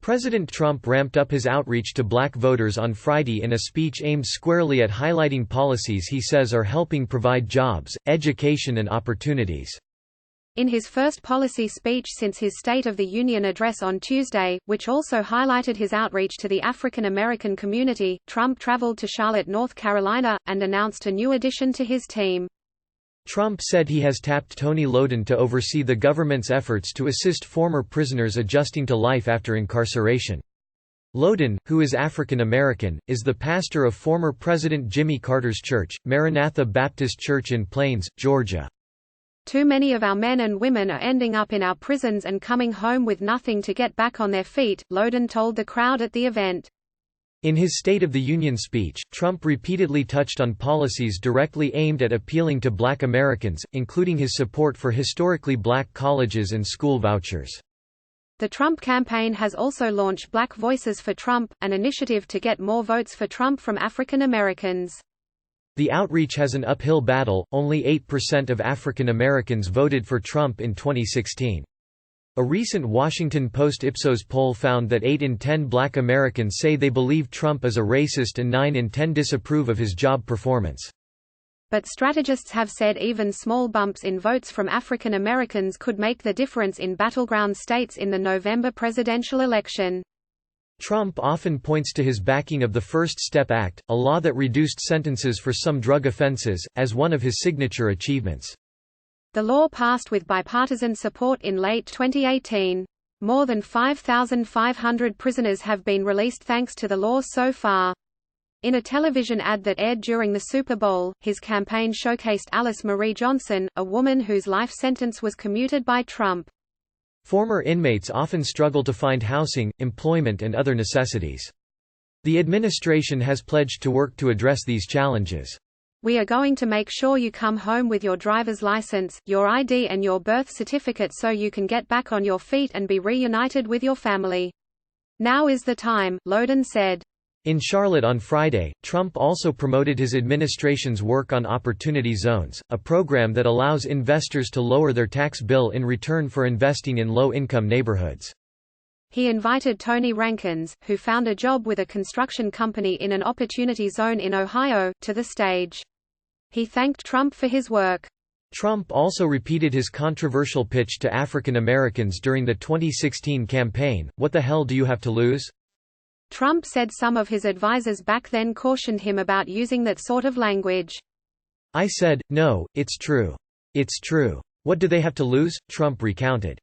President Trump ramped up his outreach to black voters on Friday in a speech aimed squarely at highlighting policies he says are helping provide jobs, education and opportunities. In his first policy speech since his State of the Union address on Tuesday, which also highlighted his outreach to the African American community, Trump traveled to Charlotte, North Carolina, and announced a new addition to his team. Trump said he has tapped Tony Lowden to oversee the government's efforts to assist former prisoners adjusting to life after incarceration. Lowden, who is African American, is the pastor of former President Jimmy Carter's church, Maranatha Baptist Church in Plains, Georgia. Too many of our men and women are ending up in our prisons and coming home with nothing to get back on their feet, Lowden told the crowd at the event. In his State of the Union speech, Trump repeatedly touched on policies directly aimed at appealing to black Americans, including his support for historically black colleges and school vouchers. The Trump campaign has also launched Black Voices for Trump, an initiative to get more votes for Trump from African Americans. The outreach has an uphill battle. Only 8% of African Americans voted for Trump in 2016. A recent Washington Post Ipsos poll found that 8 in 10 black Americans say they believe Trump is a racist and 9 in 10 disapprove of his job performance. But strategists have said even small bumps in votes from African Americans could make the difference in battleground states in the November presidential election. Trump often points to his backing of the First Step Act, a law that reduced sentences for some drug offenses, as one of his signature achievements. The law passed with bipartisan support in late 2018. More than 5,500 prisoners have been released thanks to the law so far. In a television ad that aired during the Super Bowl, his campaign showcased Alice Marie Johnson, a woman whose life sentence was commuted by Trump. Former inmates often struggle to find housing, employment and other necessities. The administration has pledged to work to address these challenges. We are going to make sure you come home with your driver's license, your ID and your birth certificate so you can get back on your feet and be reunited with your family. Now is the time, Lowden said. In Charlotte on Friday, Trump also promoted his administration's work on Opportunity Zones, a program that allows investors to lower their tax bill in return for investing in low-income neighborhoods. He invited Tony Rankins, who found a job with a construction company in an Opportunity Zone in Ohio, to the stage. He thanked Trump for his work. Trump also repeated his controversial pitch to African Americans during the 2016 campaign, "What the hell do you have to lose?" Trump said some of his advisers back then cautioned him about using that sort of language. "I said, no, it's true. It's true. What do they have to lose?" Trump recounted.